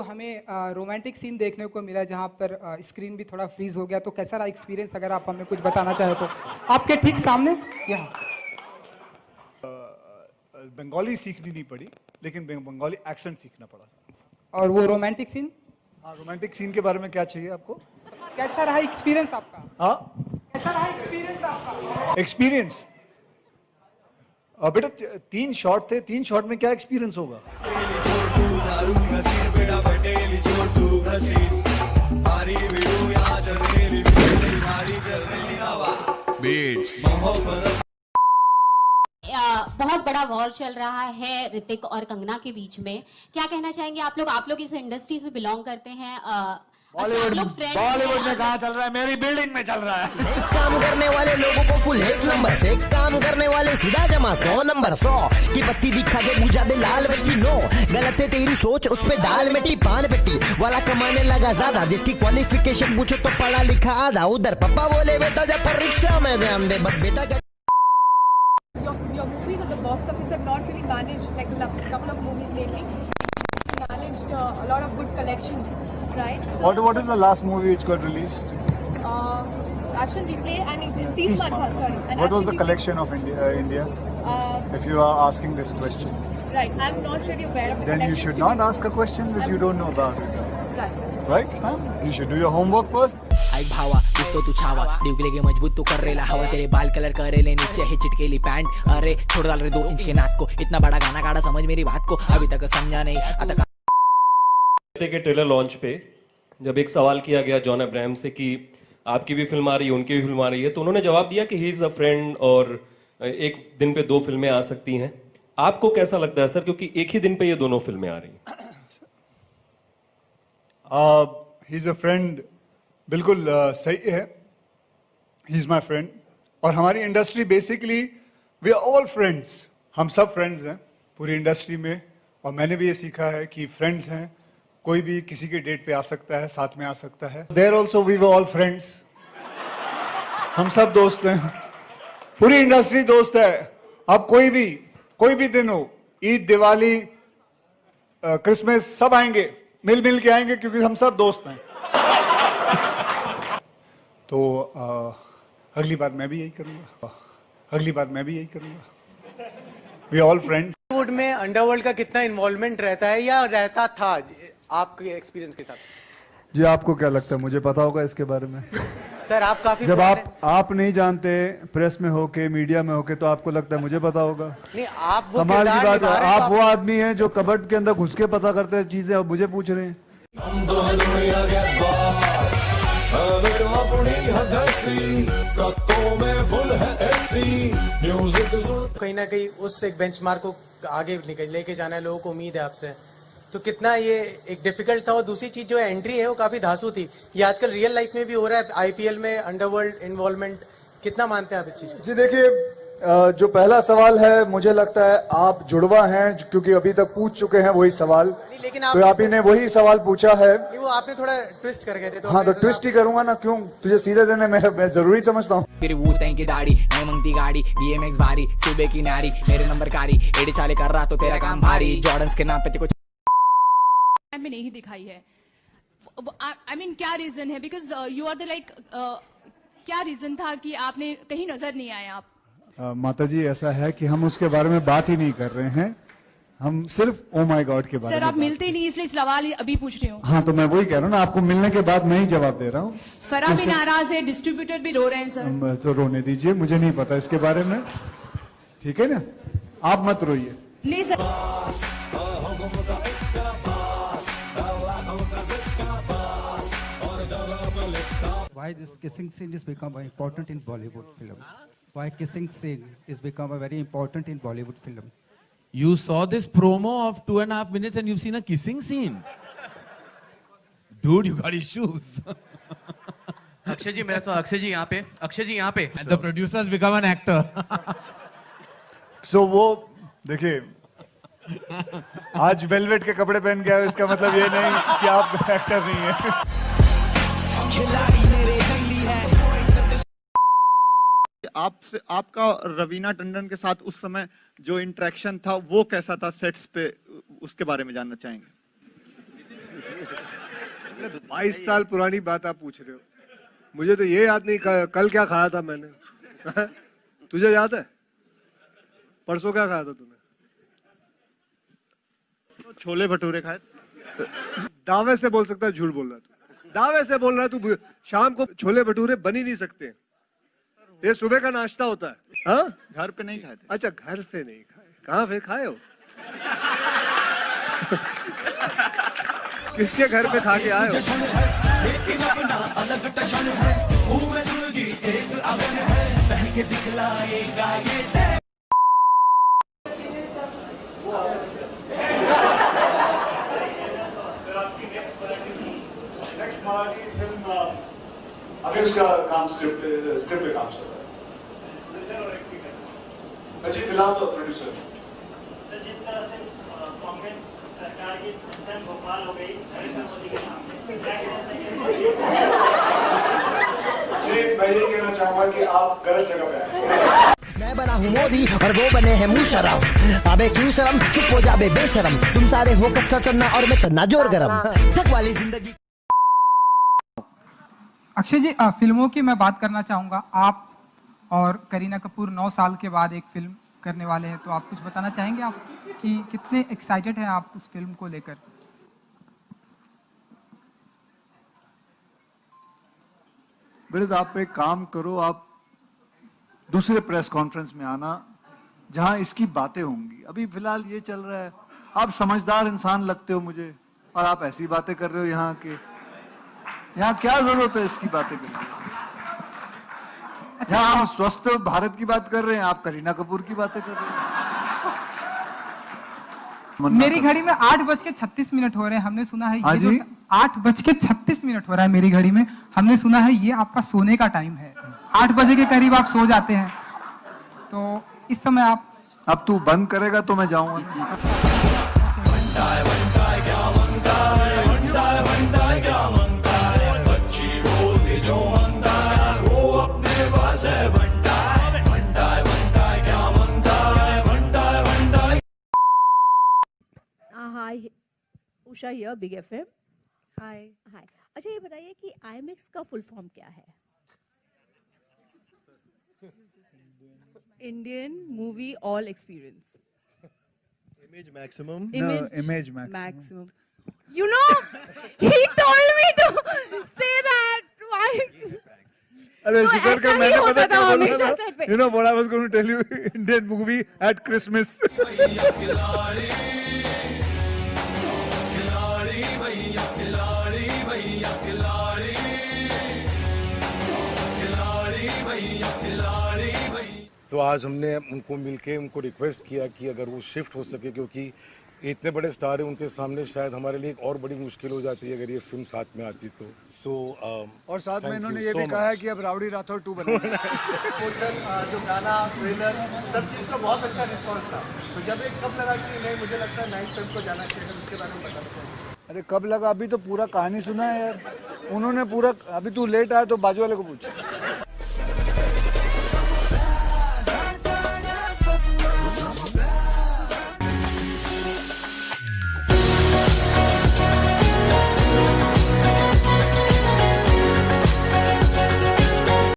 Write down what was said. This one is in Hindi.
हमें रोमांटिक सीन देखने को मिला जहाँ पर स्क्रीन भी थोड़ा फ्रीज हो गया, तो कैसा रहा एक्सपीरियंस, अगर आप हमें कुछ बताना चाहें तो। आपके ठीक सामने यहाँ। बंगाली सीखनी नहीं पड़ी, लेकिन बंगाली एक्सेंट सीखना पड़ा। और वो रोमांटिक सीन, हाँ, रोमांटिक सीन के बारे में क्या चाहिए आपको? कैसा रहा एक्सपीरियंस आपका? हाँ, कैसा रहा एक्सपीरियंस आपका? एक्सपीरियंस बेटा 3 शॉट थे, 3 शॉट में क्या एक्सपीरियंस होगा? बहुत बड़ा वॉर चल रहा है ऋतिक और कंगना के बीच में, क्या कहना चाहेंगे आप लोग इस इंडस्ट्री से बिलोंग करते हैं। बॉलीवुड में कहाँ चल रहा है, मेरी बिल्डिंग में चल रहा है। एक काम करने वाले लोगों को फुल 1 नंबर, एक काम करने वाले सीधा जमा 100 नंबर 100 की बत्ती दिखा के बुझा दे लाल बत्ती। नो गलत है तेरी सोच, उस पे डाल मिट्टी पान पेटी वाला कमाने लगा ज्यादा, जिसकी क्वालिफिकेशन पूछो तो पढ़ा लिखा आधा। उधर पापा बोले बेटा जब परीक्षा में ध्यान दे, बट बेटा Your movies at the box office have not really managed, like a couple of movies lately, managed a lot of good collections, right? So, What is the last movie which got released? Action Replay and Teesman, sorry. And What was the Action collection of India? Replay, If you are asking this question, right, I'm not really aware of the then you collections should to not be- ask a question which you don't know about it, Right. right? Huh? You should do your homework first. ऐक भावा दिसतो तू छावा, ड्यूक लेके मजबूत तू कर रेला हवा, तेरे बाल कलर करे ले नीचे है चिटकेली पैंट। अरे छोड़ डाल रे 2 इंच के नाक को, इतना बड़ा गाना गाड़ा समझ मेरी बात को, अभी तक समझा नहीं आता। के ट्रेलर लॉन्च पे जब एक सवाल किया गया जॉन अब्राहम से कि आपकी भी फिल्म आ रही है, उनकी भी फिल्म आ रही है, तो उन्होंने जवाब दिया कि ही इज अ फ्रेंड और एक दिन पे 2 फिल्में आ सकती हैं। आपको कैसा लगता है सर, क्योंकि एक ही दिन पे ये दोनों फिल्में आ रही हैं? ही इज अ फ्रेंड, बिल्कुल सही है। ही इज माई फ्रेंड, और हमारी industry basically we are all friends, हम सब फ्रेंड्स हैं पूरी इंडस्ट्री में। और मैंने भी ये सीखा है कि फ्रेंड्स हैं, कोई भी किसी के डेट पे आ सकता है, साथ में आ सकता है। There also we were all friends, हम सब दोस्त हैं, पूरी इंडस्ट्री दोस्त है। अब कोई भी दिन हो, ईद, दिवाली, क्रिसमस, सब आएंगे, मिल के आएंगे, क्योंकि हम सब दोस्त हैं। तो अगली बार मैं भी यही करूंगा, वी ऑल फ्रेंड्स। बॉलीवुड में अंडरवर्ल्ड का कितना इन्वॉल्वमेंट रहता है या रहता था आपके एक्सपीरियंस के साथ? जी आपको क्या लगता है, मुझे पता होगा इसके बारे में? सर आप काफी जब आप नहीं जानते, प्रेस में होके, मीडिया में होके, तो आपको लगता है मुझे पता होगा? नहीं, आप वो कमाल की किरदार बात है, निभा रहे हैं, आप वो आदमी हैं जो कबर्ड के अंदर घुस के पता करते हैं चीजें, अब मुझे पूछ रहे हैं। कहीं ना कहीं उस एक बेंचमार्क को आगे लेके जाना है, लोगों को उम्मीद है आपसे, तो कितना ये एक डिफिकल्ट था। और दूसरी चीज जो एंट्री है वो काफी धांसू थी, ये आजकल रियल लाइफ में भी हो रहा है, आईपीएल में अंडरवर्ल्ड इन्वॉल्वमेंट, कितना मानते हैं आप इस चीज को? जी देखिए, जो पहला सवाल है, मुझे लगता है आप जुड़वा हैं, क्योंकि अभी तक पूछ चुके हैं वही सवाल, लेकिन तो आप ही ने वही सवाल पूछा है। नहीं, वो आपने थोड़ा ट्विस्ट कर गए थे, तो हाँ, तो ट्विस्ट ही करूंगा ना, क्यों? तुझे सीधे देने मैं जरूरी समझता हूँ। फिर वो तैं की दाढ़ी नहीं मंगती गाड़ी, बीएमएक्स भारी सुबह की नारी, मेरे नंबर कारी एडी चाले कर रहा तो तेरा काम भारी, जॉर्डन्स के नाम पे कुछ में नहीं दिखाई है। आई मीन क्या रीजन है? Because you are the like, क्या रीजन था कि आपने कहीं नजर नहीं आए आप? माता जी, ऐसा है कि हम उसके बारे में बात ही नहीं कर रहे हैं, हम सिर्फ ओ माय गॉड के बारे में। सर आप मिलते ही नहीं, इसलिए सवाल अभी पूछ रही हूँ। हाँ, तो मैं वही कह रहा हूँ ना, आपको मिलने के बाद मैं ही जवाब दे रहा हूँ। फरा भी नाराज है, डिस्ट्रीब्यूटर भी रो रहे हैं सर। तो रोने दीजिए, मुझे नहीं पता इसके बारे में, ठीक है ना? आप मत रोइए। नहीं sir, Why this kissing scene is become important in Bollywood film? Why kissing scene is become a very important in Bollywood film? You saw this promo of 2.5 minutes and you've seen a kissing scene. Dude, you got issues. Akshay ji मेरा सवाल, अक्षय जी यहाँ पे The producers become an actor. So वो देखिए, आज वेलवेट के कपड़े पहन के आए, इसका मतलब ये नहीं कि आप एक्टर नहीं है। आपसे, आपका रवीना टंडन के साथ उस समय जो इंटरेक्शन था वो कैसा था सेट्स पे, उसके बारे में जानना चाहेंगे। 22 साल पुरानी बात आप पूछ रहे हो, मुझे तो ये याद नहीं कल क्या खाया था मैंने। तुझे याद है परसों क्या खाया था तूने? छोले भटूरे खाए। दावे से बोल सकता है, झूठ बोल रहा है तू, दावे से बोल रहा है तू। शाम को छोले भटूरे बन ही नहीं सकते, ये सुबह का नाश्ता होता है। हाँ, घर पे नहीं खाए थे। अच्छा, घर पे नहीं खाए, कहाँ पे खाए हो? किसके घर पे खा के आए हो? अभी उसका काम स्क्रिप्ट पे काम चल रहा है जी, फिलहाल तो प्रोड्यूसर। जिस तरह से कांग्रेस सरकार की भोपाल हो गई नरेंद्र मोदी के सामने, जी मैं ये कहना चाहूंगा कि आप गलत जगह पे आए। मैं बना हूँ मोदी और वो बने हैं मुशर्रफ। अबे क्यों शर्म, चुप हो जा बे बेशरम। तुम सारे हो कच्चा चन्ना और मैं चन्ना जोर गरम। ठग वाली जिंदगी। अक्षय जी, फिल्मों की मैं बात करना चाहूंगा। आप और करीना कपूर 9 साल के बाद एक फिल्म करने वाले हैं, तो आप कुछ बताना चाहेंगे आप कि कितने एक्साइटेड हैं आप उस फिल्म को लेकर? बेटे, तो आप एक काम करो, आप दूसरे प्रेस कॉन्फ्रेंस में आना जहां इसकी बातें होंगी। अभी फिलहाल ये चल रहा है, आप समझदार इंसान लगते हो मुझे, और आप ऐसी बातें कर रहे हो यहाँ के। यहाँ क्या जरूरत है इसकी बातें करने की? अच्छा, हम स्वस्थ भारत की बात कर रहे हैं, आप करीना कपूर की बातें कर रहे हैं। मेरी घड़ी में 8:36 हो रहे हैं। हमने सुना है ये जो 8:36 हो रहा है मेरी घड़ी में, हमने सुना है ये आपका सोने का टाइम है। 8 बजे के करीब आप सो जाते हैं, तो इस समय आप। अब तू बंद करेगा तो मैं जाऊंगा। हाय, उषा हियर, बिग एफएम। हाय हाय। अच्छा, ये बताइए कि आईएमएक्स का फुल फॉर्म क्या है? Indian movie all experience. Image maximum. Image maximum. You know, he told me to say that. Why? अरे तो शुक्र ऐसा कर, ही मैंने होता पता था क्या बोला हमेशा था? set पे। You know what I was going to tell you? Indian movie at Christmas. तो आज हमने उनको मिलके उनको रिक्वेस्ट किया कि अगर वो शिफ्ट हो सके, क्योंकि इतने बड़े स्टार हैं, उनके सामने शायद हमारे लिए एक और बड़ी मुश्किल हो जाती है अगर ये फिल्म साथ में आती तो। और साथ में इन्होंने ये भी कहा है कि अब राउडी राठौर 2 बनाएंगे। जो गाना, ट्रेलर, सब चीज़ का बहुत अच्छा रिस्पॉन्स था। तो जब एक कब लगा कि नहीं, मुझे लगता है 9 फिल्म को जाना चाहिए, तो उसके बारे में बताना चाहिए। अरे कब लगा? अभी तो पूरा कहानी सुना है यार उन्होंने पूरा। अभी तू लेट आया तो बाजू वाले को पूछ।